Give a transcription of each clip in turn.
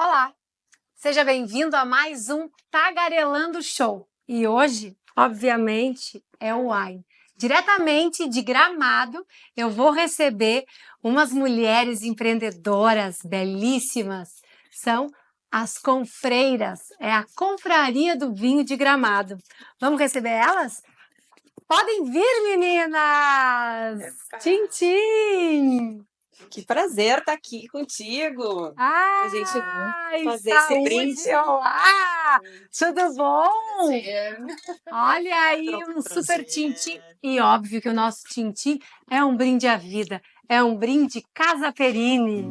Olá, seja bem-vindo a mais um Tagarelando Show. E hoje, obviamente, é o Wine. Diretamente de Gramado, eu vou receber umas mulheres empreendedoras belíssimas. São as confreiras, é a Confraria do Vinho de Gramado. Vamos receber elas? Podem vir, meninas! Tchim, tchim! Que prazer estar aqui contigo. A gente fazer esse saúde! brinde. Olá! Tudo bom? Prazer. Olha aí, um super tintim. E óbvio que o nosso tintim é um brinde à vida. É um brinde Casa Perini.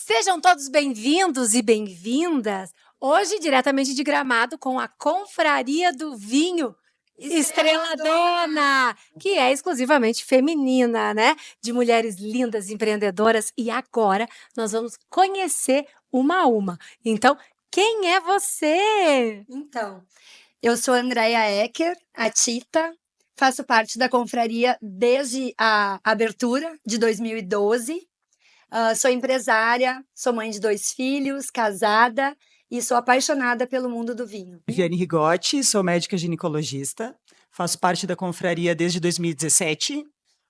Sejam todos bem-vindos e bem-vindas. Hoje, diretamente de Gramado, com a Confraria do Vinho Estreladona, que é exclusivamente feminina, né? De mulheres lindas, empreendedoras. E agora nós vamos conhecer uma a uma. Então, quem é você? Então, eu sou a Andrea Ecker, a Tita, faço parte da confraria desde a abertura de 2012. Sou empresária, sou mãe de 2 filhos, casada e sou apaixonada pelo mundo do vinho. Viviane Rigotti, sou médica ginecologista, faço parte da confraria desde 2017,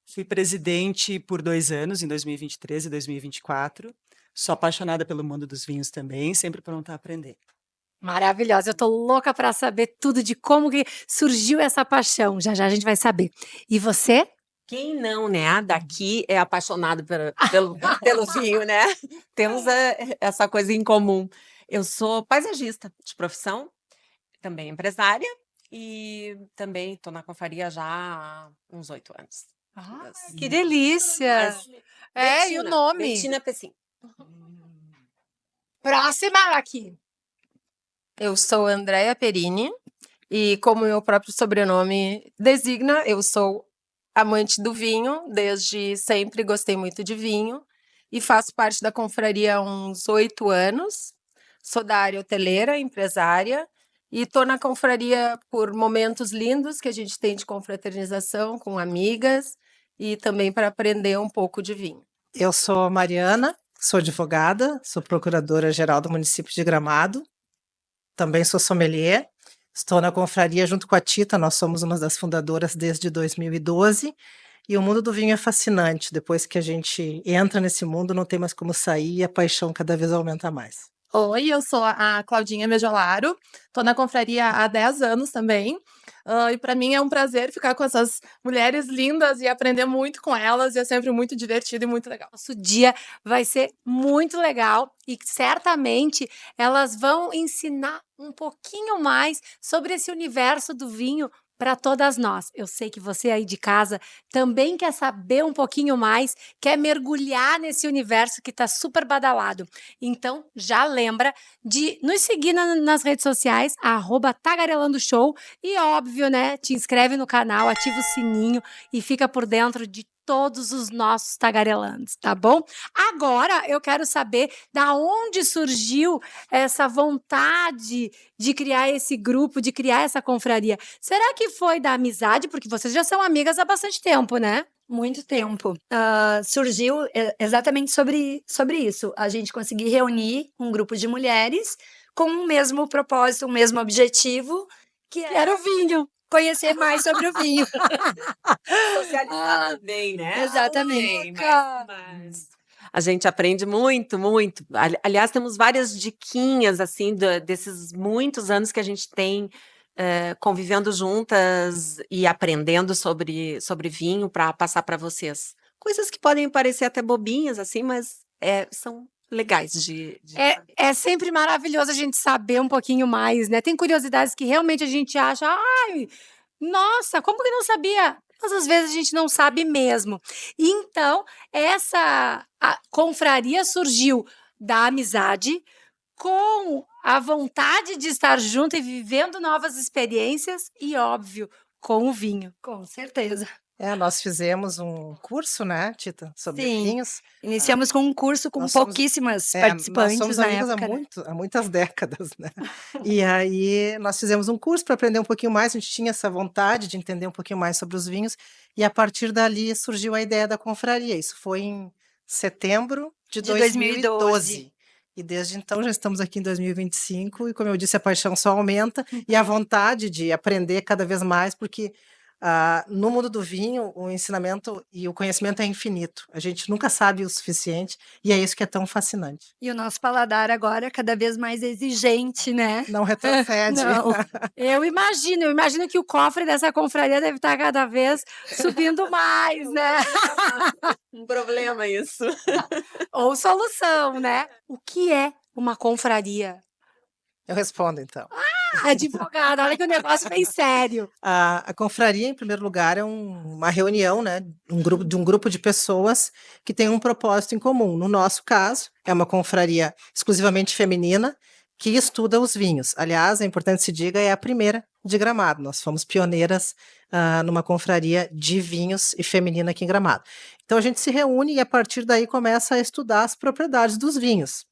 fui presidente por 2 anos, em 2023 e 2024, sou apaixonada pelo mundo dos vinhos também, sempre pronta a aprender. Maravilhosa, eu tô louca para saber tudo de como que surgiu essa paixão. Já já a gente vai saber. E você? Quem não, né? Daqui é apaixonado pelo vinho, né? Temos essa coisa em comum. Eu sou paisagista de profissão, também empresária e também estou na confraria já há uns 8 anos. Que delícia! Mas E o nome? Bettina Pessim. Próxima aqui. Eu sou Andrea Perini e, como meu próprio sobrenome designa, eu sou amante do vinho, desde sempre gostei muito de vinho e faço parte da confraria há uns 8 anos. Sou da área hoteleira, empresária, e estou na confraria por momentos lindos que a gente tem de confraternização com amigas e também para aprender um pouco de vinho. Eu sou a Mariana, sou advogada, sou procuradora-geral do município de Gramado, também sou sommelier, estou na confraria junto com a Tita, nós somos uma das fundadoras desde 2012, e o mundo do vinho é fascinante, depois que a gente entra nesse mundo não tem mais como sair e a paixão cada vez aumenta mais. Oi, eu sou a Claudinha Mejolaro, estou na confraria há 10 anos também, e para mim é um prazer ficar com essas mulheres lindas e aprender muito com elas, e é sempre muito divertido e muito legal. Nosso dia vai ser muito legal e certamente elas vão ensinar um pouquinho mais sobre esse universo do vinho para todas nós. Eu sei que você aí de casa também quer saber um pouquinho mais, quer mergulhar nesse universo que está super badalado. Então, já lembra de nos seguir nas redes sociais, @tagarelandoshow, e óbvio, né, te inscreve no canal, ativa o sininho e fica por dentro de todos os nossos tagarelandos, tá bom? Agora eu quero saber da onde surgiu essa vontade de criar esse grupo, de criar essa confraria. Será que foi da amizade? Porque vocês já são amigas há bastante tempo, né? Muito tempo. Surgiu exatamente sobre isso. A gente conseguiu reunir um grupo de mulheres com o mesmo propósito, o mesmo objetivo, que Era o vinho. conhecer mais sobre o vinho. Socializar também, né? Exatamente. Mas a gente aprende muito, muito. Aliás, temos várias diquinhas, assim, desses muitos anos que a gente tem convivendo juntas e aprendendo sobre vinho para passar para vocês. Coisas que podem parecer até bobinhas, assim, mas são legais de É sempre maravilhoso a gente saber um pouquinho mais, né? Tem curiosidades que realmente a gente acha, ai, nossa, como que não sabia? Mas às vezes a gente não sabe mesmo. Então, a confraria surgiu da amizade com a vontade de estar junto e vivendo novas experiências e, óbvio, com o vinho. Com certeza. Nós fizemos um curso, né, Tita, sobre Sim. vinhos. Iniciamos com um curso com Nós somos- pouquíssimas Nós participantes somos na amigos época, né? há muitas décadas, né? E aí nós fizemos um curso para aprender um pouquinho mais, a gente tinha essa vontade de entender um pouquinho mais sobre os vinhos, e a partir dali surgiu a ideia da confraria. Isso foi em setembro de De 2012. 2012. E desde então já estamos aqui em 2025, e como eu disse, a paixão só aumenta, e a vontade de aprender cada vez mais, porque no mundo do vinho, o ensinamento e o conhecimento é infinito. A gente nunca sabe o suficiente, e é isso que é tão fascinante. E o nosso paladar agora é cada vez mais exigente, né? Não retrocede. Não. Eu imagino que o cofre dessa confraria deve estar cada vez subindo mais, né? Um problema isso. Ou solução, né? O que é uma confraria? Eu respondo, então. Advogada, olha que o negócio vem sério. A confraria, em primeiro lugar, é uma reunião, né, de um grupo de pessoas que tem um propósito em comum. No nosso caso, é uma confraria exclusivamente feminina que estuda os vinhos. Aliás, é importante se diga, é a primeira de Gramado. Nós fomos pioneiras numa confraria de vinhos e feminina aqui em Gramado. Então, a gente se reúne e, a partir daí, começa a estudar as propriedades dos vinhos.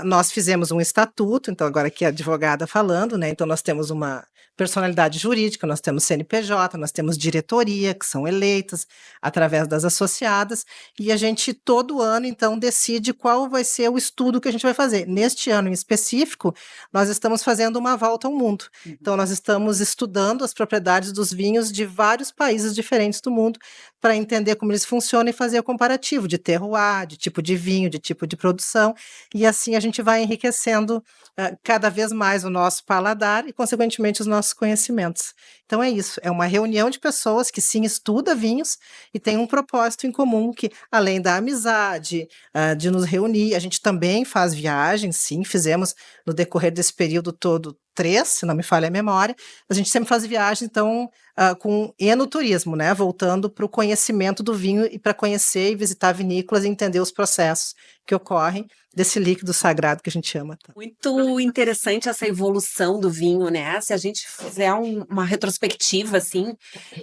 Nós fizemos um estatuto, então agora aqui a advogada falando, né? Então nós temos uma personalidade jurídica, nós temos CNPJ, nós temos diretoria, que são eleitas através das associadas, e a gente todo ano, então, decide qual vai ser o estudo que a gente vai fazer. Neste ano em específico, nós estamos fazendo uma volta ao mundo. Então nós estamos estudando as propriedades dos vinhos de vários países diferentes do mundo, para entender como eles funcionam e fazer o comparativo de terroir, de tipo de vinho, de tipo de produção, e assim a gente vai enriquecendo cada vez mais o nosso paladar e, consequentemente, os nossos conhecimentos. Então é isso, é uma reunião de pessoas que sim estuda vinhos e tem um propósito em comum que, além da amizade, de nos reunir, a gente também faz viagens, sim, fizemos no decorrer desse período todo 3, se não me falha a memória, a gente sempre faz viagem, então, com enoturismo, né, voltando para o conhecimento do vinho e para conhecer e visitar vinícolas e entender os processos que ocorrem desse líquido sagrado que a gente chama. Tá? Muito interessante essa evolução do vinho, né? Se a gente fizer uma retrospectiva, assim,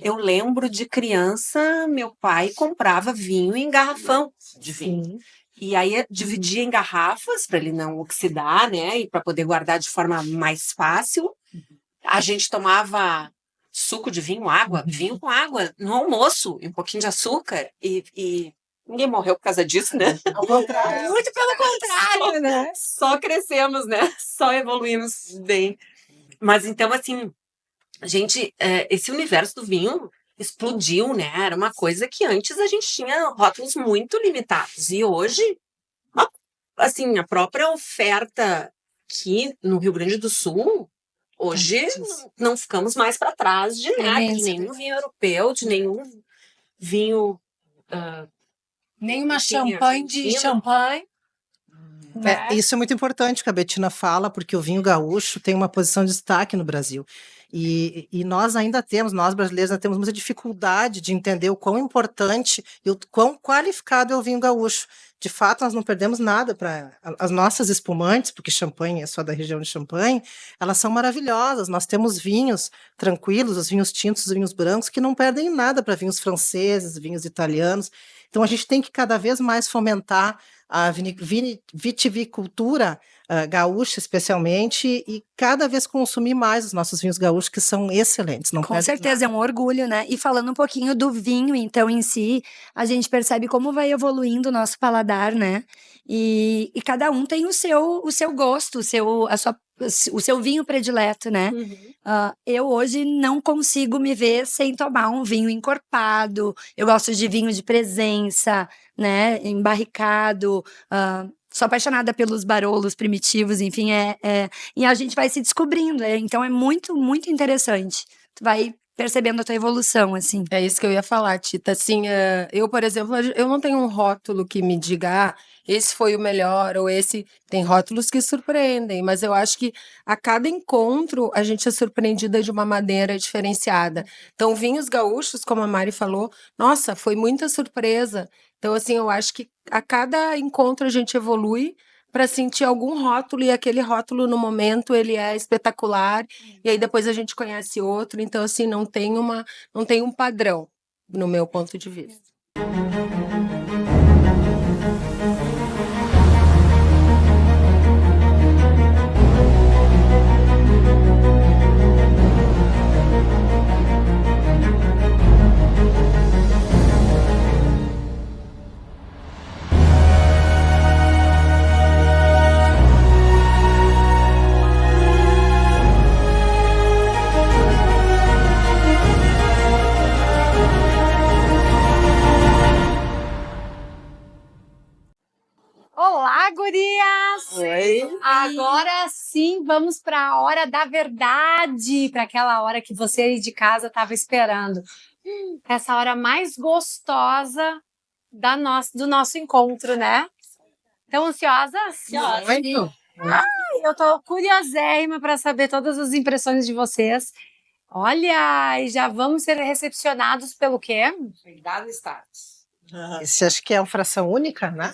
eu lembro de criança, meu pai comprava vinho em garrafão de vinho. E aí dividia em garrafas para ele não oxidar, né? E para poder guardar de forma mais fácil. A gente tomava suco de vinho, água, vinho com água no almoço, e um pouquinho de açúcar. E ninguém morreu por causa disso, né? Ao contrário. Muito pelo contrário, né? Só crescemos, né? Só evoluímos bem. Mas então, assim, gente, esse universo do vinho explodiu, né? Era uma coisa que antes a gente tinha rótulos muito limitados. E hoje, assim, a própria oferta aqui no Rio Grande do Sul, hoje não ficamos mais para trás de nada, de nenhum vinho europeu, de nenhum vinho... Nenhuma champanhe de champanhe. Né? Isso é muito importante que a Bettina fala, porque o vinho gaúcho tem uma posição de destaque no Brasil. E nós ainda temos, nós brasileiros ainda temos muita dificuldade de entender o quão importante e o quão qualificado é o vinho gaúcho. De fato, nós não perdemos nada para as nossas espumantes, porque champanhe é só da região de Champagne, elas são maravilhosas. Nós temos vinhos tranquilos, os vinhos tintos, os vinhos brancos, que não perdem nada para vinhos franceses, vinhos italianos. Então, a gente tem que cada vez mais fomentar a vitivicultura gaúcha, especialmente, e cada vez consumir mais os nossos vinhos gaúchos, que são excelentes. Não Com certeza, é um orgulho, né? E falando um pouquinho do vinho, então, em si, a gente percebe como vai evoluindo o nosso paladar, né? E cada um tem o seu gosto, o seu vinho predileto, né? Eu hoje não consigo me ver sem tomar um vinho encorpado. Eu gosto de vinho de presença, né? Embarricado. Sou apaixonada pelos barolos primitivos, enfim, e a gente vai se descobrindo, então é muito, muito interessante. Tu vai percebendo a tua evolução, assim. É isso que eu ia falar, Tita. Assim, eu, por exemplo, eu não tenho um rótulo que me diga, esse foi o melhor, ou esse... Tem rótulos que surpreendem, mas eu acho que a cada encontro a gente é surpreendida de uma maneira diferenciada. Então, vinhos gaúchos, como a Mari falou, nossa, foi muita surpresa. Então, assim, eu acho que a cada encontro a gente evolui, para sentir algum rótulo e aquele rótulo no momento ele é espetacular e aí depois a gente conhece outro, então assim não tem um padrão no meu ponto de vista. Olá, gurias! Oi. Agora sim, vamos para a hora da verdade, para aquela hora que você aí de casa estava esperando. Essa hora mais gostosa do nosso encontro, né? Estão ansiosas? Muito. Eu tô curiosérrima para saber todas as impressões de vocês. Olha, e já vamos ser recepcionados pelo quê? Cuidado, status. Esse acho que é uma fração única, né?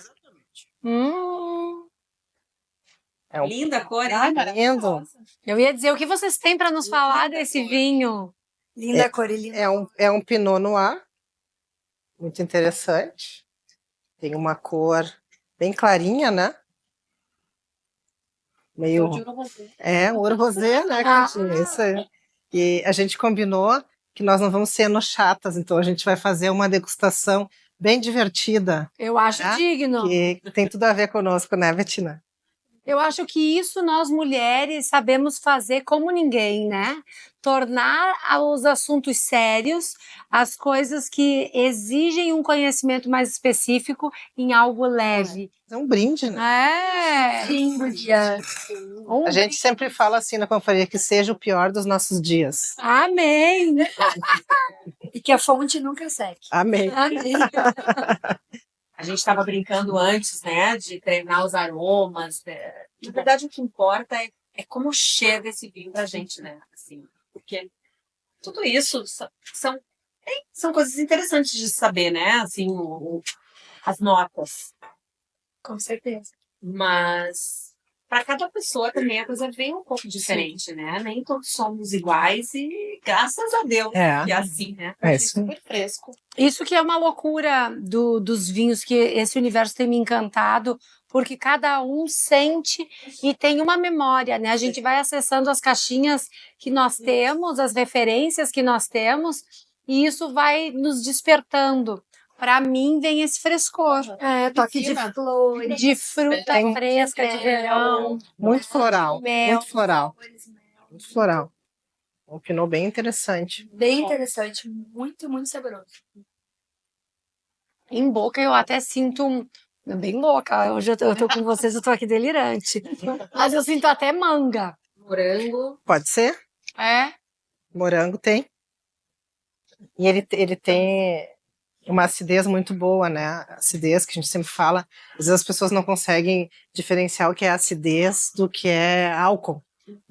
É um Linda cor, hein? lindo. Eu ia dizer, o que vocês têm para nos falar desse vinho? Linda cor e linda. É um Pinot Noir. Muito interessante. Tem uma cor bem clarinha, né? Meio. Ouro rosé, né, Cristina? Isso aí. E a gente combinou que nós não vamos ser enochatas, então a gente vai fazer uma degustação bem divertida, Eu acho digno. que tem tudo a ver conosco, né, Betina? Eu acho que isso nós mulheres sabemos fazer como ninguém, né? Tornar os assuntos sérios, as coisas que exigem um conhecimento mais específico, em algo leve. É um brinde, né? Sim, Guria. A gente sempre fala assim na confraria que seja o pior dos nossos dias. Amém! E que a fonte nunca seque. Amém. Amém! A gente estava brincando antes, né, de treinar os aromas. Na verdade, o que importa é como chega esse vinho pra gente, né? Assim, porque tudo isso são coisas interessantes de saber, né? Assim, as notas. Com certeza. Mas para cada pessoa também a coisa vem um pouco diferente, né? Nem todos somos iguais e graças a Deus que é assim, né? É isso. Super fresco. Isso que é uma loucura dos vinhos, que esse universo tem me encantado, porque cada um sente e tem uma memória, né? A gente vai acessando as caixinhas que nós temos, as referências que nós temos, e isso vai nos despertando. Para mim, vem esse frescor. Toque de flores. De fruta fresca, de verão. Muito floral. Mel. Muito floral. Muito floral. Um Pinot bem interessante. Bem interessante. Muito, muito saboroso. Em boca eu até sinto bem louca. Hoje eu tô com vocês, eu tô aqui delirante. Mas eu sinto até manga. Morango. Pode ser? É? Morango tem. E ele tem uma acidez muito boa, né? Acidez que a gente sempre fala. Às vezes as pessoas não conseguem diferenciar o que é acidez do que é álcool,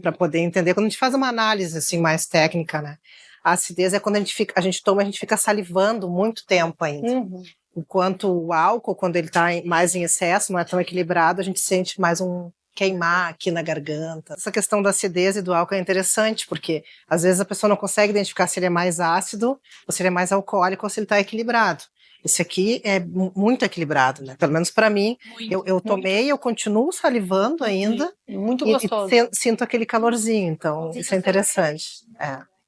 para poder entender. Quando a gente faz uma análise assim mais técnica, né? A acidez é quando a gente toma, a gente fica salivando muito tempo ainda. Enquanto o álcool, quando ele está mais em excesso, não é tão equilibrado, a gente sente mais um queimar aqui na garganta. Essa questão da acidez e do álcool é interessante, porque às vezes a pessoa não consegue identificar se ele é mais ácido, ou se ele é mais alcoólico, ou se ele está equilibrado. Esse aqui é muito equilibrado, né? Pelo menos para mim, eu tomei, eu continuo salivando ainda. Muito E gostoso. sinto aquele calorzinho, então isso é interessante.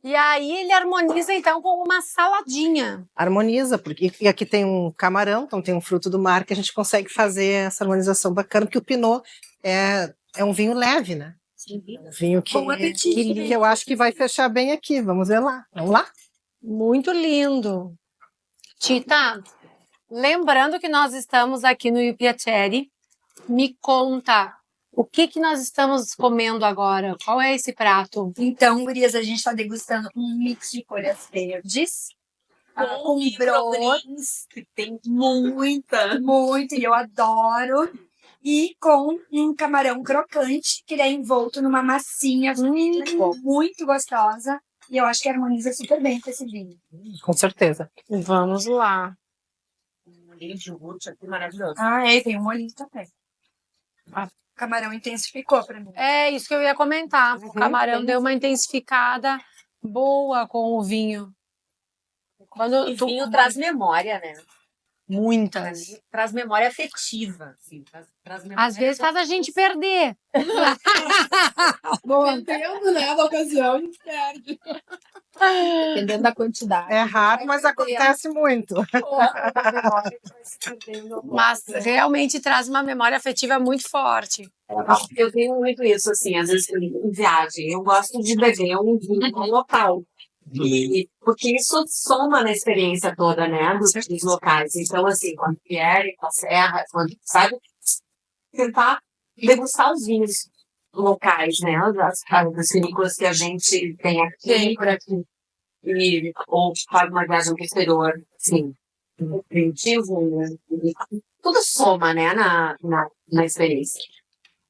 E aí ele harmoniza então com uma saladinha. Harmoniza, porque e aqui tem um camarão, então tem um fruto do mar que a gente consegue fazer essa harmonização bacana, porque o Pinot é um vinho leve, né? Um vinho que eu acho que vai fechar bem aqui. Vamos ver lá. Vamos lá? Muito lindo. Tita, lembrando que nós estamos aqui no Piacere, me conta, o que nós estamos comendo agora? Qual é esse prato? Então, gurias, a gente está degustando um mix de folhas verdes com brownies, que tem muita. muito, e eu adoro, e com um camarão crocante, que é envolto numa massinha muito gostosa, e eu acho que harmoniza super bem com esse vinho. Com certeza. Vamos lá. Um molhinho de iogurte aqui maravilhoso. Tem um molhinho também. O camarão intensificou pra mim. É isso que eu ia comentar. O camarão deu uma intensificada boa com o vinho. Quando E vinho traz memória, né? muitas. Traz memória afetiva, assim, traz memória Às vezes faz a gente perder. Dependendo, né, da ocasião, a gente perde. Dependendo da quantidade. É raro, mas acontece muito. Mas realmente traz uma memória afetiva muito forte. Eu tenho muito isso, assim, às vezes em viagem. Eu gosto de beber um vinho local. Porque isso soma na experiência toda, né, dos locais. Então, assim, quando vierem com a serra, quando, sabe, tentar degustar os vinhos locais, né, das vinícolas que a gente tem aqui, por aqui. Ou faz uma viagem para o exterior, assim, aperitivo, tudo soma, né, na experiência.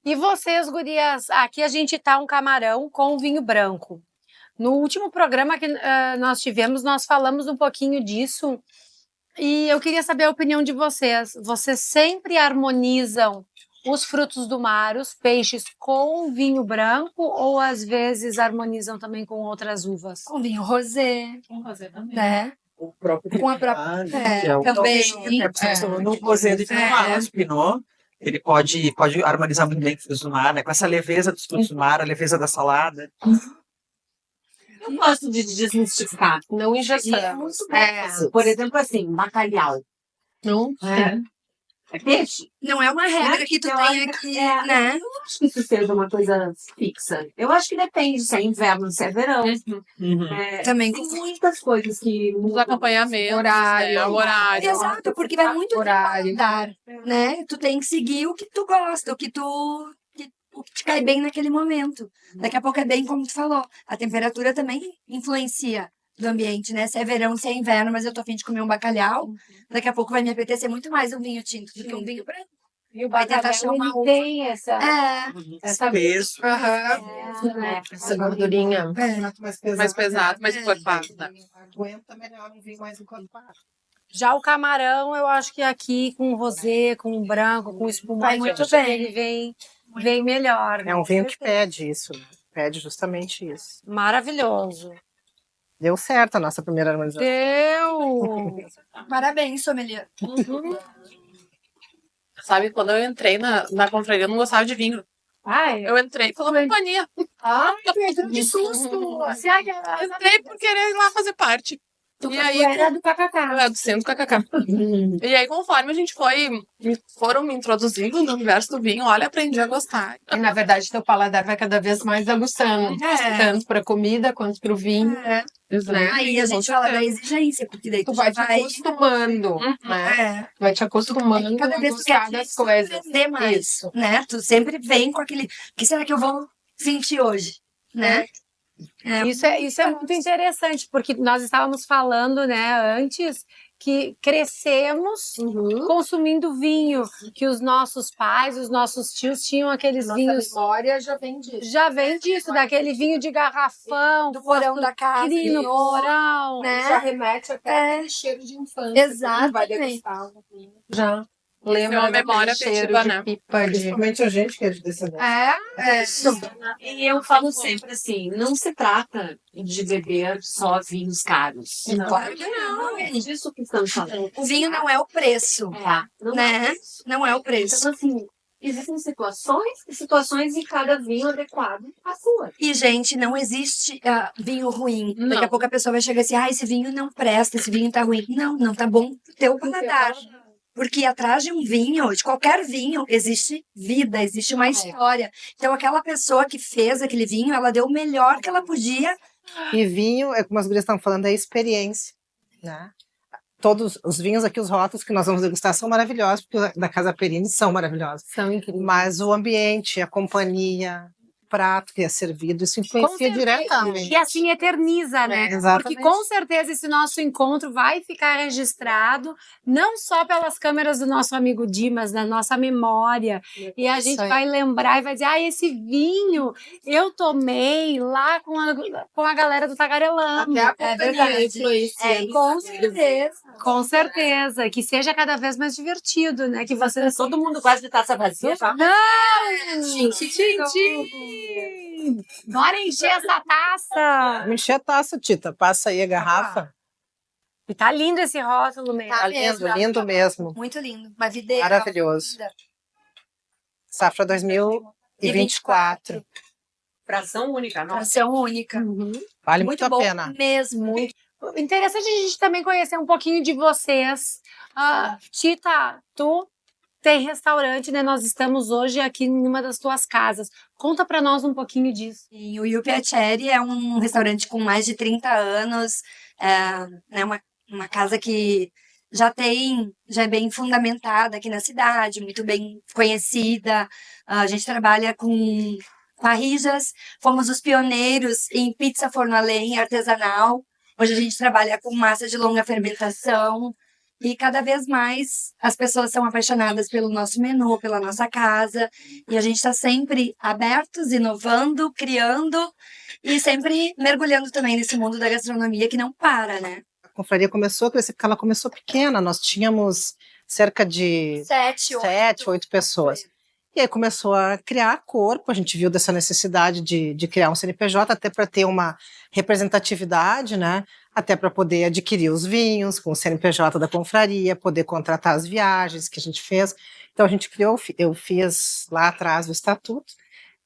E vocês, gurias, aqui a gente tá um camarão com vinho branco. No último programa que nós tivemos, nós falamos um pouquinho disso. E eu queria saber a opinião de vocês. Vocês sempre harmonizam os frutos do mar, os peixes, com vinho branco ou às vezes harmonizam também com outras uvas? Com vinho rosé, Vamos fazer também. né? O próprio Com a própria... também. No rosé de Pinot, Pinot, ele pode harmonizar muito bem com frutos do mar, né? Com essa leveza dos frutos do mar, a leveza da salada. Eu gosto de desmistificar. Não E é engessamos. muito bom. Por exemplo, assim, bacalhau. Não. É peixe? Não é uma regra que tu tenha que, né? Eu não acho que isso seja uma coisa fixa. Eu acho que depende se é inverno, se é verão. Também Tem muitas coisas que Os acompanhamentos, Horário, né, o horário. Exato, porque vai muito Horário. dar, né? Tu tem que seguir o que tu gosta, o que te cai bem naquele momento. Daqui a pouco é bem como tu falou. A temperatura também influencia do ambiente, né? Se é verão, se é inverno, mas eu tô a fim de comer um bacalhau, daqui a pouco vai me apetecer muito mais um vinho tinto do que um vinho branco. E o Vai tentar bacalhau, achar uma ele tem essa... É, Peso. Essa gordurinha. Mais pesado, mais encorpado, né? Aguenta melhor um vinho mais encorpado. Já o camarão, eu acho que aqui com rosé, com branco, com espumante, Vai muito eu acho que bem. ele vem melhor. É um vinho que pede isso, né? Pede justamente isso. Maravilhoso. Deu certo a nossa primeira harmonização. Deu! Parabéns, sommelier. Sabe, quando eu entrei na confraria, eu não gostava de vinho. Ai, Eu entrei pela companhia. Que susto! Entrei por querer ir lá fazer parte. E aí, era do eu kkk. era do centro KKK. E aí, conforme a gente foram me introduzindo no universo do vinho, olha, aprendi a gostar. E, na verdade, teu paladar vai cada vez mais aguçando. Tanto para comida quanto para o vinho. Né? Aí a gente fala da exigência, porque daí Tu vai te acostumando, né? Vai te acostumando Cada a vez tu quer buscar das coisas. aprender mais, Isso. né? Tu sempre vem com aquele... O que será que eu vou sentir hoje? Né? Isso é muito interessante, porque nós estávamos falando, né, antes, que crescemos consumindo vinho, que os nossos pais, os nossos tios tinham aqueles vinhos. memória já vem disso. Já vem disso, daquele vinho de garrafão, Do porão da casa. cri no porão. Né? Já remete até aquele cheiro de infância. Exatamente. Vai degustar um vinho. Já. Lembra uma memória daquele cheiro afetiva, de né? pipa de... Principalmente a gente que é de descendência. E eu falo sempre assim, não se trata de beber só vinhos caros. Claro que não. É disso que estamos falando. O vinho não é o preço, Não né? é isso. Não é o preço. Então, assim, existem situações e cada vinho adequado à sua. E, gente, não existe vinho ruim. Não. Daqui a pouco a pessoa vai chegar assim, esse vinho não presta, esse vinho tá ruim. Não tá bom pro teu paladar. Porque atrás de um vinho, de qualquer vinho, existe vida, existe uma história. Então, aquela pessoa que fez aquele vinho, ela deu o melhor que ela podia. E vinho, é como as gurias estão falando, é experiência, né? Todos os vinhos aqui, os rótulos que nós vamos degustar são maravilhosos, porque os da Casa Perini são maravilhosos. São incríveis. Mas o ambiente, a companhia, prato que é servido, isso influencia diretamente. E assim eterniza, né? Exatamente. Porque com certeza esse nosso encontro vai ficar registrado, não só pelas câmeras do nosso amigo Dimas, na nossa memória. E a gente vai lembrar e vai dizer, esse vinho eu tomei lá com a galera do Tagarelando. Até a verdade. Influencia. Com certeza. Com certeza. Que seja cada vez mais divertido, né? Que você... Todo mundo quase de taça vazia, tá? Não! Bora encher essa taça! Vamos encher a taça, Tita. Passa aí a garrafa. E tá lindo esse rótulo mesmo. Tá Tá lindo, mesmo. lindo mesmo. Muito lindo. Uma videira. Maravilhoso. Safra 2024. Fração única, não? Fração única. Vale muito a bom pena. mesmo. Interessante a gente também conhecer um pouquinho de vocês. Tita, tu tem restaurante, né? Nós estamos hoje aqui em uma das tuas casas. Conta pra nós um pouquinho disso. E o Il Piacere é um restaurante com mais de 30 anos. É uma casa que já é bem fundamentada aqui na cidade, muito bem conhecida. A gente trabalha com parrijas, fomos os pioneiros em pizza forno a lenha artesanal. Hoje a gente trabalha com massa de longa fermentação e cada vez mais as pessoas são apaixonadas pelo nosso menu, pela nossa casa, e a gente está sempre abertos, inovando, criando e sempre mergulhando também nesse mundo da gastronomia que não para, né? A confraria começou a crescer porque ela começou pequena. Nós tínhamos cerca de 7, 8 pessoas. E aí começou a criar corpo, a gente viu dessa necessidade de criar um CNPJ, até para ter uma representatividade, né? Até para poder adquirir os vinhos com o CNPJ da confraria, poder contratar as viagens que a gente fez. Então a gente criou, eu fiz lá atrás o estatuto,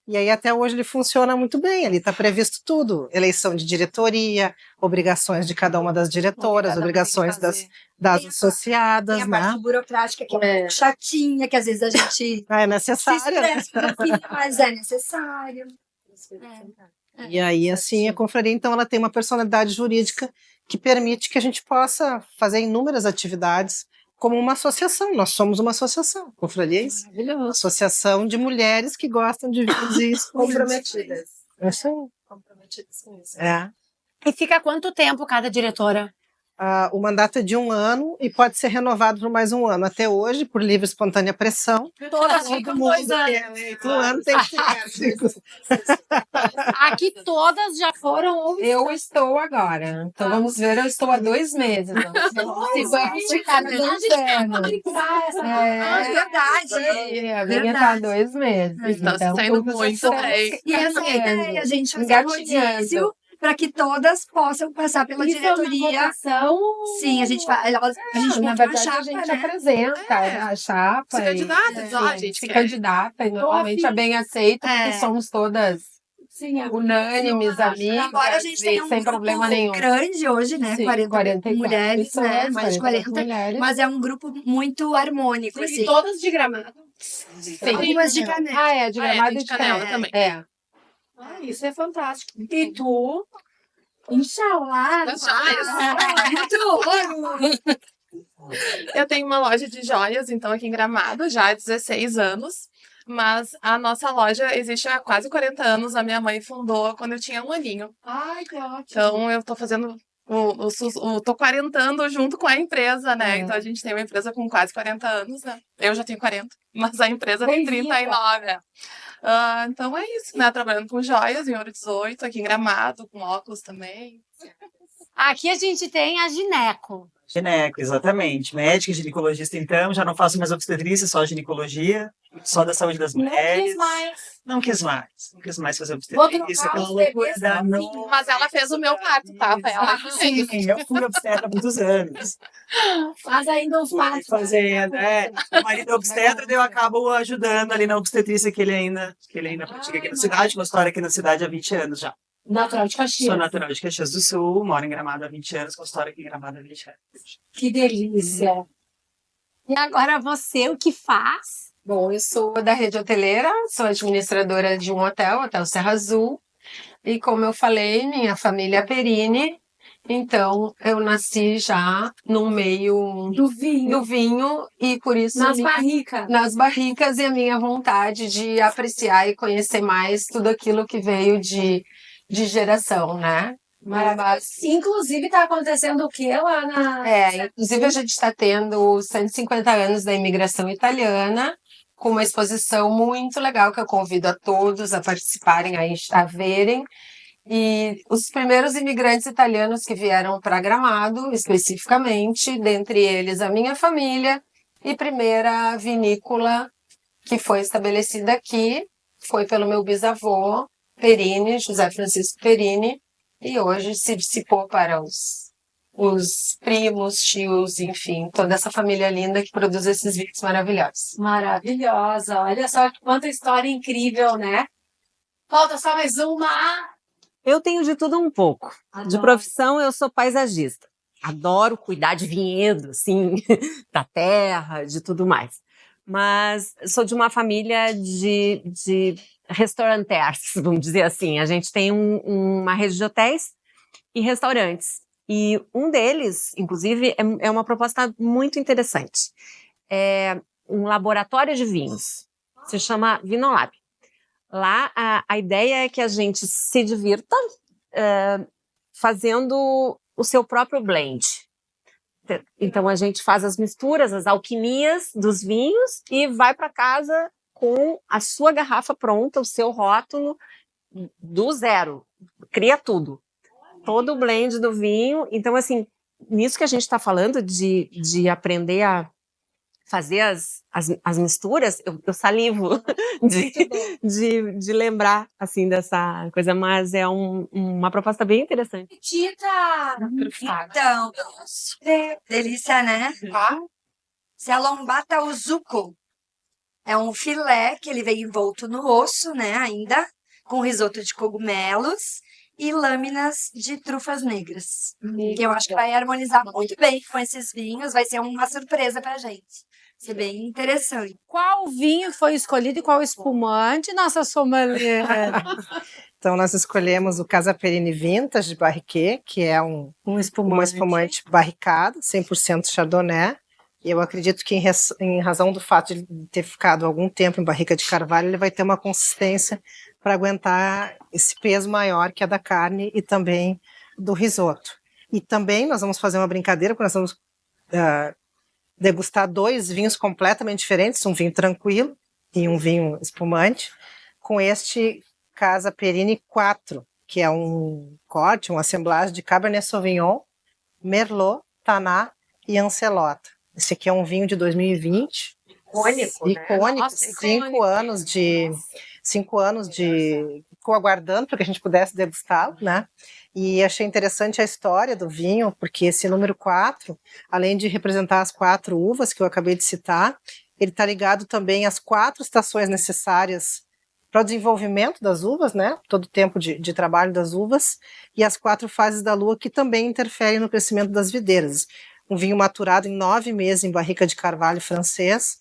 e aí até hoje ele funciona muito bem, ali está previsto tudo, eleição de diretoria, obrigações de cada uma das diretoras, obrigações das associadas, Tem a né? parte burocrática que é chatinha, que às vezes a gente É se necessária, né? estressa um pouquinho, mas é necessário. E aí, assim, a confraria, então, ela tem uma personalidade jurídica que permite que a gente possa fazer inúmeras atividades como uma associação. Nós somos uma associação. Confraria é isso? Maravilhoso. Associação de mulheres que gostam de vinhos e isso. Comprometidas. É isso aí. Comprometidas com isso. É. E fica quanto tempo cada diretora? O mandato é de 1 ano e pode ser renovado por mais 1 ano. Até hoje, por livre e espontânea pressão. Todas ficam 2 anos. Um ano tem que ser. Aqui todas já foram ou Eu estou agora. Então vamos ver, eu estou há 2 meses. Se vamos ficar 2 anos. É verdade. A minha está há 2 meses. Então, tá saindo tudo muito já bem. E essa é a ideia, a gente fazer um Engatinhando. rodízio para que todas possam passar pela diretoria. Sim, a gente faz. A gente Na monta uma verdade, chapa, a gente né? apresenta a chapa. Se candidata, a gente se quer. candidata e normalmente é bem aceito, porque somos todas unânimes, amigas, Agora a gente tem e um sem grupo problema nenhum. grande hoje, né? Sim, 44 mulheres, pessoas, né? Mais de 40. mulheres. Mas é um grupo muito harmônico, assim. Todas de Gramado. Algumas de canela. Ah, é, de Gramado tem e de Canela também. É. Isso é fantástico. E tu? Inxalá. Eu tenho uma loja de joias, então, aqui em Gramado, já há 16 anos. Mas a nossa loja existe há quase 40 anos. A minha mãe fundou quando eu tinha 1 aninho. Ai, que ótimo. Então, eu tô fazendo... tô quarentando junto com a empresa, né? Então, a gente tem uma empresa com quase 40 anos, né? Eu já tenho 40, mas a empresa tem 39. Então, é isso, né? Trabalhando com joias em Ouro 18, aqui em Gramado, com óculos também. Aqui a gente tem a gineco. Gineco, exatamente. Médica, ginecologista, então, já não faço mais obstetrícia, só ginecologia, só da saúde das mulheres. Não quis mais fazer obstetrícia, aquela loucura da não... Mas ela fez o meu parto, tá? Foi ela que fez. Sim, eu fui obstetra há muitos anos. Faz ainda os partos. Fazendo, O marido é obstetra, daí eu acabo ajudando ali na obstetrícia que ele ainda pratica aqui na cidade, consultório aqui na cidade há 20 anos já. Natural de Caxias. Sou natural de Caxias do Sul, moro em Gramado há 20 anos, consultório aqui em Gramado há 20 anos. Que delícia. E agora você, o que faz? Bom, eu sou da rede hoteleira, sou administradora de um hotel, Hotel Serra Azul. E como eu falei, minha família é Perini. Então, eu nasci já no meio Do vinho. do vinho e por isso Nas barricas. nas barricas e a minha vontade de apreciar e conhecer mais tudo aquilo que veio de geração, né? Mas, Inclusive, tá acontecendo o quê lá na... inclusive a gente está tendo os 150 anos da imigração italiana, com uma exposição muito legal que eu convido a todos a participarem, a verem. E os primeiros imigrantes italianos que vieram para Gramado, especificamente, dentre eles a minha família, e primeira vinícola que foi estabelecida aqui foi pelo meu bisavô, Perini, José Francisco Perini, e hoje se dissipou para os primos, tios, enfim, toda essa família linda que produz esses vinhos maravilhosos. Maravilhosa. Olha só quanta história incrível, né? Falta só mais uma. Eu tenho de tudo um pouco. De Adoro. profissão, eu sou paisagista. Adoro cuidar de vinhedo, assim, da terra, de tudo mais. Mas sou de uma família de restaurantes, vamos dizer assim. A gente tem uma rede de hotéis e restaurantes. E um deles, inclusive, é uma proposta muito interessante. É um laboratório de vinhos. Se chama Vinolab. Lá, a ideia é que a gente se divirta fazendo o seu próprio blend. Então, a gente faz as misturas, as alquimias dos vinhos e vai para casa com a sua garrafa pronta, o seu rótulo do zero. Cria tudo. Todo o blend do vinho. Então, assim, nisso que a gente está falando de aprender a fazer as misturas, eu salivo de lembrar, assim, dessa coisa, mas é uma proposta bem interessante. Tita! Então, delícia, né? Se a lombata uzuko é um filé que ele vem envolto no osso, né, ainda, com risoto de cogumelos e lâminas de trufas negras. Que eu acho que vai harmonizar muito bem com esses vinhos, vai ser uma surpresa pra gente. Vai ser bem interessante. Qual vinho foi escolhido e qual espumante, nossa sommelier? Então, nós escolhemos o Casa Perini Vintage de Barriquet, que é um espumante. espumante barricado, 100% Chardonnay. E eu acredito que, em razão do fato de ter ficado algum tempo em barrica de carvalho, ele vai ter uma consistência para aguentar esse peso maior que é da carne e também do risoto. E também nós vamos fazer uma brincadeira, porque nós vamos degustar 2 vinhos completamente diferentes, um vinho tranquilo e um vinho espumante, com este Casa Perini 4, que é um corte, um assemblage de Cabernet Sauvignon, Merlot, Tannat e Ancelota. Esse aqui é um vinho de 2020. Icônico, né? Icônico, Nossa, 5 anos de... 5 anos de... Ficou aguardando para que a gente pudesse degustá-lo, né? E achei interessante a história do vinho, porque esse número 4, além de representar as 4 uvas que eu acabei de citar, ele está ligado também às 4 estações necessárias para o desenvolvimento das uvas, né? Todo o tempo de trabalho das uvas, e as 4 fases da lua que também interferem no crescimento das videiras. Um vinho maturado em 9 meses em barrica de carvalho francês.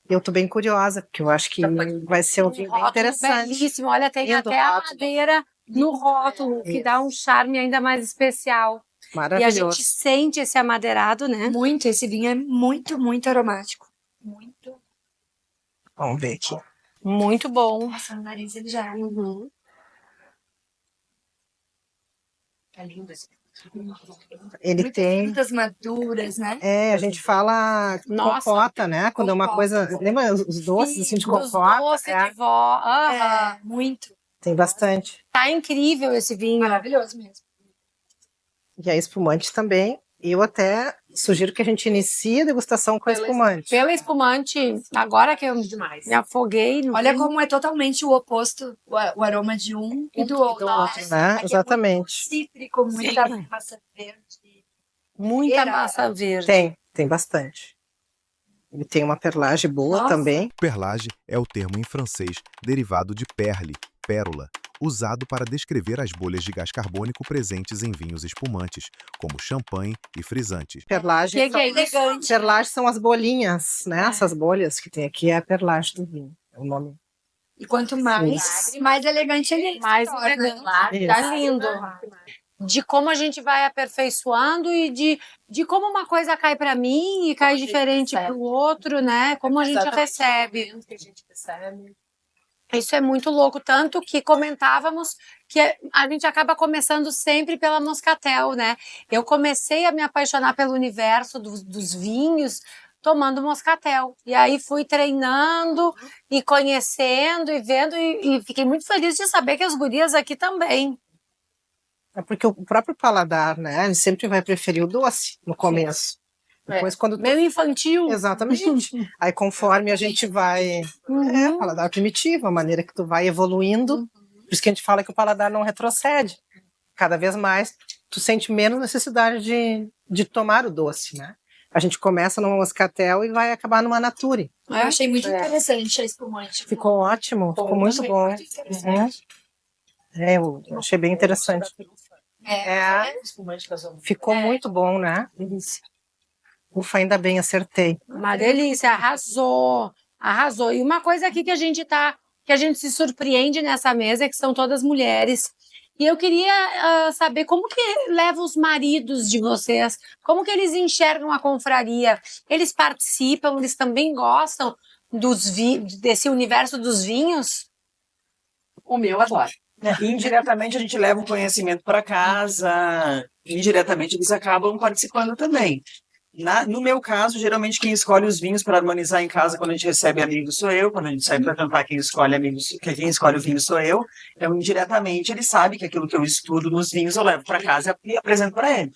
Eu estou bem curiosa, porque eu acho que vai ser um vinho bem interessante. Belíssimo, olha, tem Lindo até a rótulo. madeira no rótulo, que dá um charme ainda mais especial. E a Maravilhoso. gente sente esse amadeirado, né? Muito, esse vinho é muito, muito aromático. Muito. Vamos ver aqui. Muito bom. Nossa, no nariz ele já. Tá lindo esse. Ele Muitas tem... frutas maduras, né? a gente fala Nossa, compota, né? Quando é uma compota. coisa... Lembra os doces assim, de Dos compota? doces de vó. Aham. Muito. Tem bastante. Tá incrível esse vinho. Maravilhoso mesmo. E a espumante também. Eu até sugiro que a gente inicie a degustação com a espumante. Pela espumante, agora que eu Demais. me afoguei no Olha vinho. como é totalmente o oposto, o aroma de um e do outro. Né? Aqui é Exatamente. muito cítrico, muita massa verde. Muita Era- massa verde. Tem bastante. Ele tem uma perlage boa Nossa. também. Perlage é o termo em francês derivado de perle, pérola, usado para descrever as bolhas de gás carbônico presentes em vinhos espumantes, como champanhe e frisantes. Perlage, Que é isso? Elegante. perlage são as bolinhas, né? Essas bolhas que tem aqui é a perlage do vinho. É o nome. E quanto mais elegante ele é. Mais se torna. elegante. Isso. Tá lindo. de como a gente vai aperfeiçoando e de como uma coisa cai para mim e cai diferente para o outro, né? Como a gente recebe. Que a gente recebe. Isso é muito louco, tanto que comentávamos que a gente acaba começando sempre pela Moscatel, né? Eu comecei a me apaixonar pelo universo dos vinhos tomando Moscatel. E aí fui treinando e conhecendo e vendo e fiquei muito feliz de saber que as gurias aqui também. É porque o próprio paladar, né? Ele sempre vai preferir o doce no começo. Depois, quando Meio infantil. Exatamente. Aí, conforme a gente vai... paladar primitivo, a maneira que tu vai evoluindo. Por isso que a gente fala que o paladar não retrocede. Cada vez mais, tu sente menos necessidade de tomar o doce, né? A gente começa numa Moscatel e vai acabar numa Nature. Eu achei muito interessante a espumante. Ficou ótimo, ficou muito bom. Eu achei bem interessante. Ficou muito bom, né? Ufa, ainda bem, acertei. Uma delícia, arrasou, arrasou. E uma coisa aqui que a gente se surpreende nessa mesa é que são todas mulheres. E eu queria saber como que leva os maridos de vocês, como que eles enxergam a confraria? Eles participam, eles também gostam desse universo dos vinhos? O meu adora. Indiretamente a gente leva o conhecimento para casa, indiretamente eles acabam participando também. No meu caso, geralmente quem escolhe os vinhos para harmonizar em casa quando a gente recebe amigos sou eu, quando a gente sai para cantar quem escolhe o vinho sou eu. Então, indiretamente, ele sabe que aquilo que eu estudo nos vinhos eu levo para casa e apresento para ele.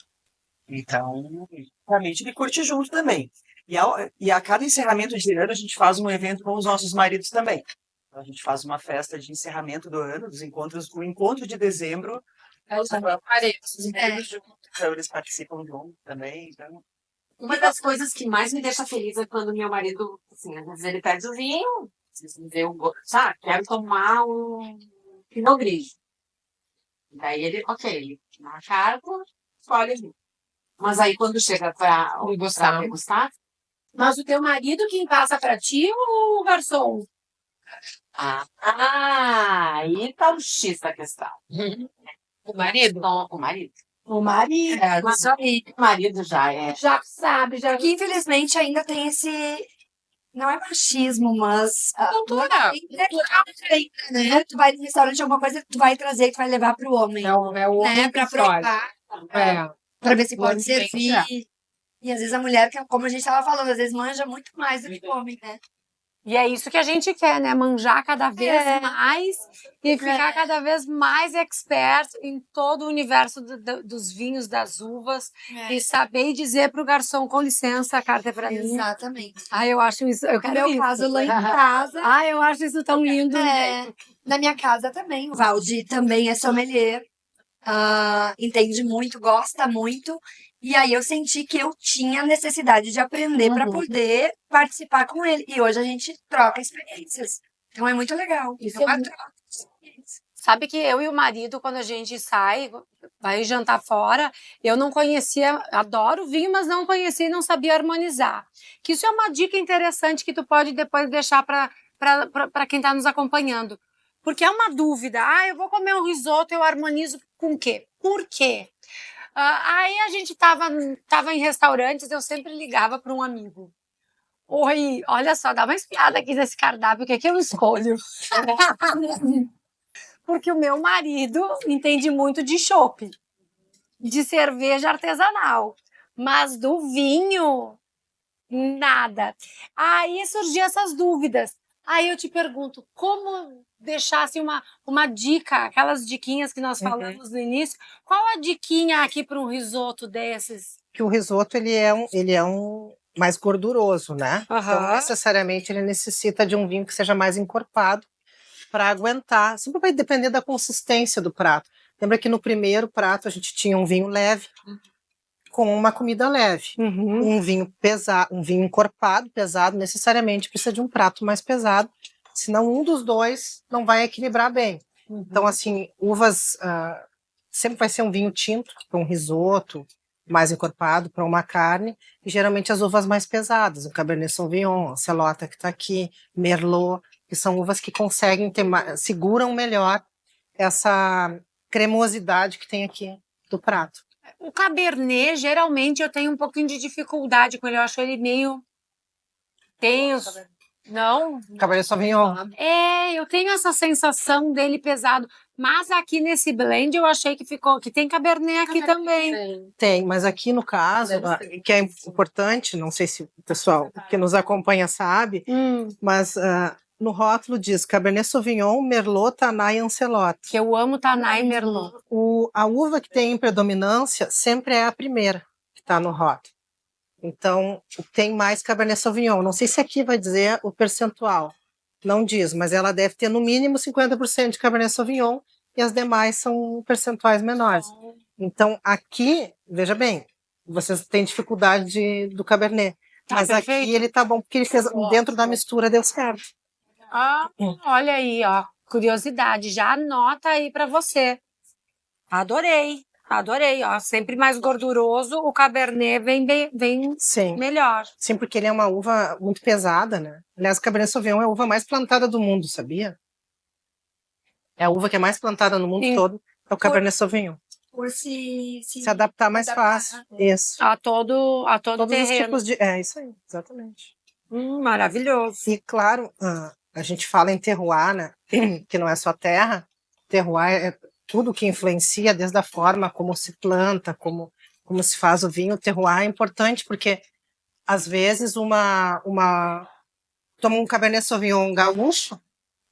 Então, realmente ele curte junto também. E a cada encerramento de ano a gente faz um evento com os nossos maridos também. Então, a gente faz uma festa de encerramento do ano, dos encontros, o encontro de dezembro. Então, eles participam junto também, então... Uma das coisas que mais me deixa feliz é quando meu marido, assim, às vezes ele pede o vinho, quero tomar um Pinot Grigio. Daí ele, ele marca, escolhe o vinho. Mas aí quando chega para degustar, Mas o teu marido quem passa para ti ou o garçom? Aí tá o X da questão. O marido? Não, o marido. O marido. Isso aí. O marido já é. Já sabe, já. Porque, infelizmente, ainda tem esse... Não é machismo, mas... Cultura. Né? Tu vai no restaurante, alguma coisa que tu vai trazer, que tu vai levar pro homem. É o homem Né? Pra provar. Pra ver se pode servir. E às vezes a mulher, como a gente tava falando, às vezes manja muito mais do que o homem, né? E é isso que a gente quer, né? Manjar cada vez mais e ficar cada vez mais expert em todo o universo dos vinhos, das uvas. E saber dizer pro garçom, com licença, a carta é pra mim. Exatamente. Eu acho isso. Eu quero No meu isso. caso, lá em casa... Eu acho isso tão lindo. Na minha casa também. O Valdir também é sommelier. Entende muito, gosta muito. E aí eu senti que eu tinha necessidade de aprender para poder participar com ele. E hoje a gente troca experiências. Então é muito legal. Isso é uma troca de experiências. Sabe que eu e o marido, quando a gente vai jantar fora, eu não conhecia, adoro vinho, mas não conhecia e não sabia harmonizar. Que isso é uma dica interessante que tu pode depois deixar para quem está nos acompanhando. Porque é uma dúvida. Eu vou comer um risoto, eu harmonizo com o quê? Por quê? Aí a gente tava em restaurantes, eu sempre ligava para um amigo. Oi, olha só, dá uma espiada aqui nesse cardápio, o que é que eu escolho? Porque o meu marido entende muito de chopp, de cerveja artesanal, mas do vinho, nada. Aí surgiam essas dúvidas. Aí eu te pergunto, como deixar assim, uma dica, aquelas diquinhas que nós falamos no início, qual a diquinha aqui para um risoto desses? Que o risoto ele é um mais gorduroso, né? Então, necessariamente, ele necessita de um vinho que seja mais encorpado para aguentar. Sempre vai depender da consistência do prato. Lembra que no primeiro prato a gente tinha um vinho leve com uma comida leve. Um vinho pesado, um vinho encorpado, pesado, necessariamente precisa de um prato mais pesado, senão um dos dois não vai equilibrar bem. Então, assim, uvas sempre vai ser um vinho tinto, para um risoto mais encorpado, para uma carne, e geralmente as uvas mais pesadas, o Cabernet Sauvignon, a Celota que está aqui, Merlot, que são uvas que conseguem seguram melhor essa cremosidade que tem aqui do prato. O Cabernet, geralmente, eu tenho um pouquinho de dificuldade com ele. Eu acho ele meio tenso. Não? Cabernet Sauvignon. Eu tenho essa sensação dele pesado. Mas aqui nesse blend eu achei que ficou. Que tem Cabernet aqui também. Tem, mas aqui no caso, que é importante, não sei se o pessoal que nos acompanha sabe, mas no rótulo diz Cabernet Sauvignon, Merlot, Tanay e Ancelotti. Que eu amo Tanay e Merlot. A uva que tem em predominância sempre é a primeira que está no rótulo. Então, tem mais Cabernet Sauvignon. Não sei se aqui vai dizer o percentual. Não diz, mas ela deve ter no mínimo 50% de Cabernet Sauvignon e as demais são percentuais menores. Então, aqui, veja bem, vocês têm dificuldade do Cabernet. Mas perfeito. aqui ele tá bom, porque ele fez dentro da mistura, deu certo. Olha aí, ó. Curiosidade. Já anota aí pra você. Adorei. Adorei, ó. Sempre mais gorduroso, o Cabernet vem Sim. melhor. Sim, porque ele é uma uva muito pesada, né? Aliás, o Cabernet Sauvignon é a uva mais plantada do mundo, sabia? É a uva que é mais plantada no mundo todo, é o Cabernet Sauvignon. Por se adaptar mais fácil. Isso. A todo Todos terreno. os tipos de... É, isso aí, exatamente. Maravilhoso. E, claro, a gente fala em terroir, né? Que não é só terra. Terroir é tudo que influencia, desde a forma como se planta, como se faz o vinho. O terroir é importante porque, às vezes, toma um Cabernet Sauvignon gaúcho,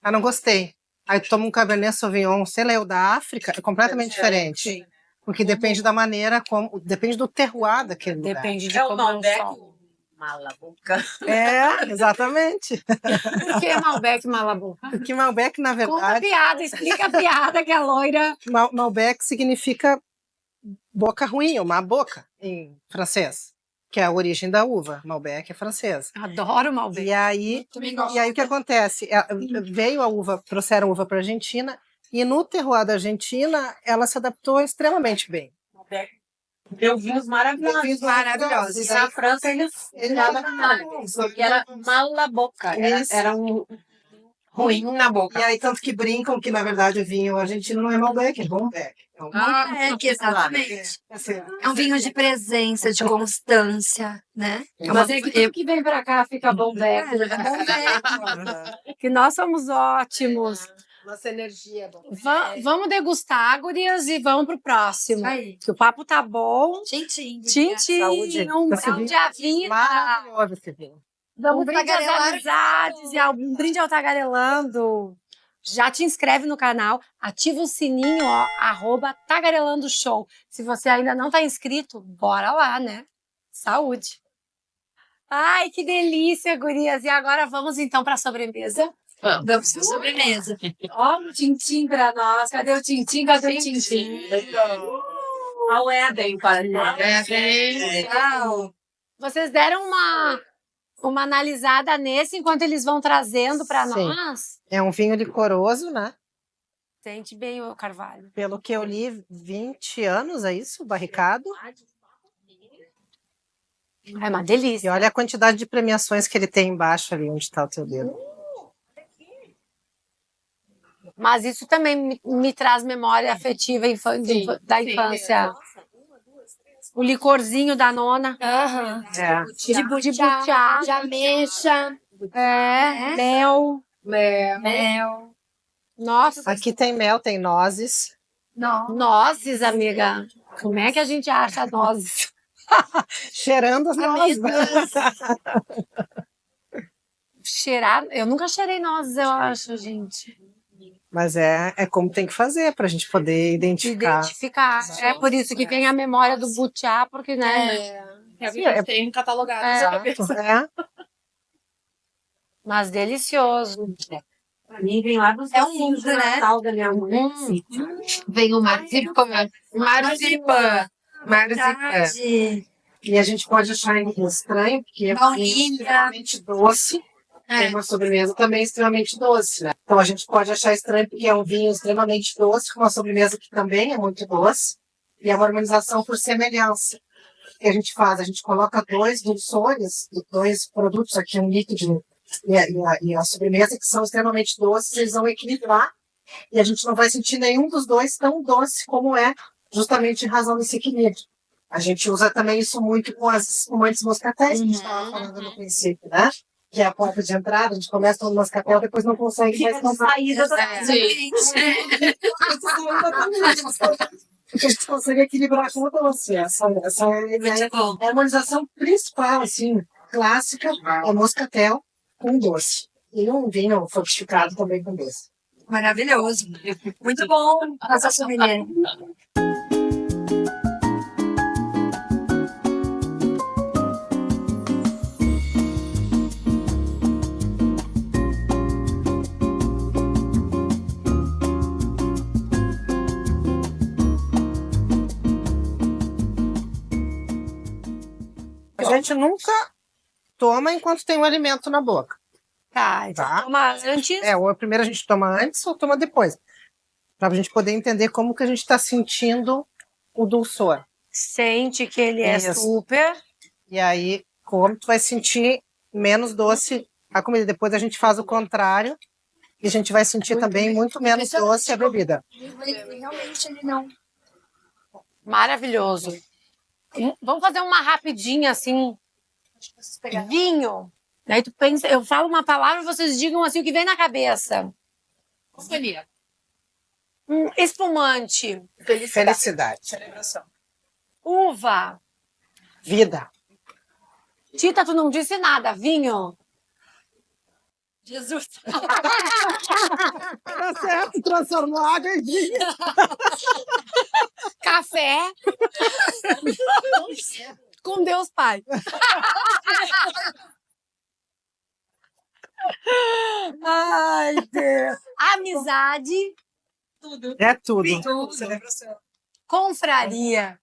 não gostei. Aí toma um Cabernet Sauvignon, sei lá, da África, é completamente diferente. Porque depende da maneira como... Depende do terroir daquele lugar. Depende de como é o sol. Malabuca. É, exatamente. Por que Malbec Malabuca? Porque Malbec, na verdade... Conta a piada, explica a piada que a loira... Malbec significa boca ruim, ou má boca, em francês. Que é a origem da uva. Malbec é francesa. Adoro Malbec. E aí o que acontece? Trouxeram a uva para a Argentina, e no terroir da Argentina, ela se adaptou extremamente bem. Deu vinhos maravilhosos. E na França eles porque era malaboca. Era um ruim na boca. E aí, tanto que brincam que, na verdade, o vinho argentino não é Malbec, é Bombec. Que exatamente. É um vinho de presença, de constância, né? Mas é que tudo que vem pra cá fica Bombec. Que nós somos ótimos. Nossa energia é bom. Vamos degustar, gurias, e vamos pro próximo. Aí. Que o papo tá bom. Tintim. Saúde. Um brinde à vida. Maravilhoso esse vinho. Um brinde às amizades e um brinde ao Tagarelando. Já te inscreve no canal, ativa o sininho, ó, @tagarelandoshow. Se você ainda não tá inscrito, bora lá, né? Saúde. Ai, que delícia, gurias. E agora vamos então pra sobremesa. Vamos para a sobremesa. Ó, o tintim pra nós. Cadê o tintim? Cadê o tintim? A Eden para nós. Vocês deram uma analisada nesse enquanto eles vão trazendo para Sim. nós? É um vinho licoroso, né? Sente bem o carvalho. Pelo que eu li, 20 anos, é isso? Barricado. É uma delícia. E olha a quantidade de premiações que ele tem embaixo ali, onde está o teu dedo. Mas isso também me traz memória afetiva da infância. O licorzinho da nona. É. De butiá. De ameixa. Mel. Nossa. Aqui tem mel, tem nozes. Nozes, amiga. Como é que a gente acha nozes? Cheirando as nozes. Cheirar? Eu nunca cheirei nozes, eu acho, gente. Mas é como tem que fazer para a gente poder identificar. É por isso que tem a memória do butiá, porque, né? É o que a gente tem catalogado na sua cabeça. Mas delicioso. Pra mim vem lá dos É um mundo, né? Natal da minha mãe. Vem o marzipan. E a gente pode achar estranho, porque é extremamente doce. Tem uma sobremesa também extremamente doce, né? Então a gente pode achar estranho porque é um vinho extremamente doce, com uma sobremesa que também é muito doce. E é uma harmonização por semelhança. O que a gente faz? A gente coloca 2 dulçores, 2 produtos aqui, um líquido e a sobremesa, que são extremamente doces, eles vão equilibrar. E a gente não vai sentir nenhum dos dois tão doce como é justamente em razão desse equilíbrio. A gente usa também isso muito com as espumantes moscatéis, que a gente estava falando no princípio, né? Que é a porta de entrada, a gente começa tomando moscatel, depois não consegue mais comprar. Porque a gente consegue equilibrar com o doce. Essa é a harmonização principal, assim, clássica, é moscatel com doce. E um vinho fortificado também com doce. Maravilhoso. Muito bom, nossa sommelier. A gente nunca toma enquanto tem um alimento na boca. Tá, então Tá. toma antes. Ou primeiro a gente toma antes ou toma depois. Pra gente poder entender como que a gente está sentindo o dulçor. Sente que ele é Isso. super. E aí, como tu vai sentir menos doce a comida. Depois a gente faz o contrário e a gente vai sentir também muito menos doce a bebida. Realmente ele não. Maravilhoso. Vamos fazer uma rapidinha assim. Vinho. Daí tu pensa, eu falo uma palavra, vocês digam assim o que vem na cabeça. Companhia. Espumante. Felicidade. Celebração. Uva. Vida. Tita, tu não disse nada. Vinho. Jesus. Tá certo, transformou água em vinho. Café. Com Deus Pai. Ai, Deus. Amizade. É tudo. Celebração. Confraria.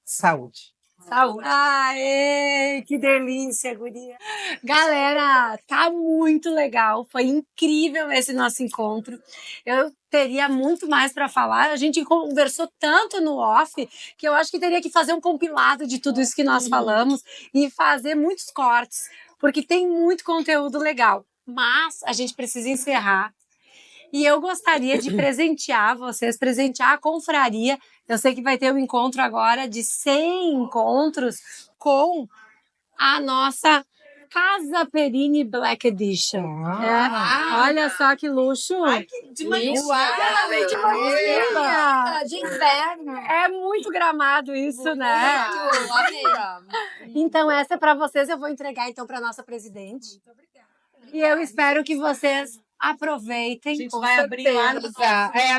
Saúde. Saúde. Aê, que delícia, guria. Galera, tá muito legal. Foi incrível esse nosso encontro. Eu teria muito mais para falar. A gente conversou tanto no off que eu acho que teria que fazer um compilado de tudo isso que nós falamos e fazer muitos cortes, porque tem muito conteúdo legal. Mas a gente precisa encerrar. E eu gostaria de presentear vocês, presentear a confraria. Eu sei que vai ter um encontro agora de 100 encontros com a nossa Casa Perini Black Edition. Olha só que luxo. De manhã. De inverno. É muito gramado isso, né? Então essa é para vocês. Eu vou entregar então para nossa presidente. E eu espero que vocês aproveitem. A gente vai abrir lá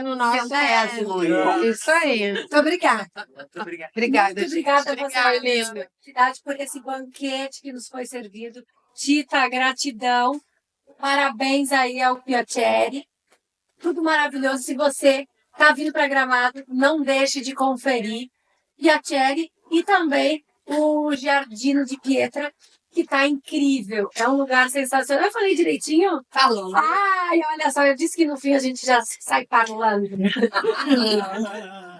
no nosso centésimo. Isso aí. Muito obrigada. Obrigada. Muito obrigada a Obrigada, você, cidade, por esse banquete que nos foi servido. Tita, gratidão. Parabéns aí ao Piacere. Tudo maravilhoso. Se você está vindo para Gramado, não deixe de conferir Piacere e também o Giardino de Pietra, que está incrível. É um lugar sensacional. Eu falei direitinho? Falou. Ai, olha só, eu disse que no fim a gente já sai falando.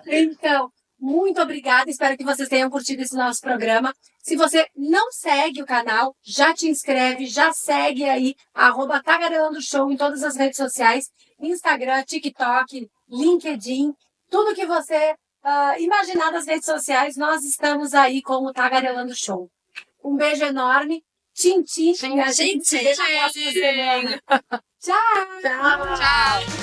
Então, muito obrigada. Espero que vocês tenham curtido esse nosso programa. Se você não segue o canal, já te inscreve, já segue aí, @Tagarelando Show em todas as redes sociais, Instagram, TikTok, LinkedIn, tudo que você imaginar das redes sociais, nós estamos aí com o Tagarelando Show. Um beijo enorme. Tchim, tchim. E a gente se vê na próxima semana. Tchau. Tchau.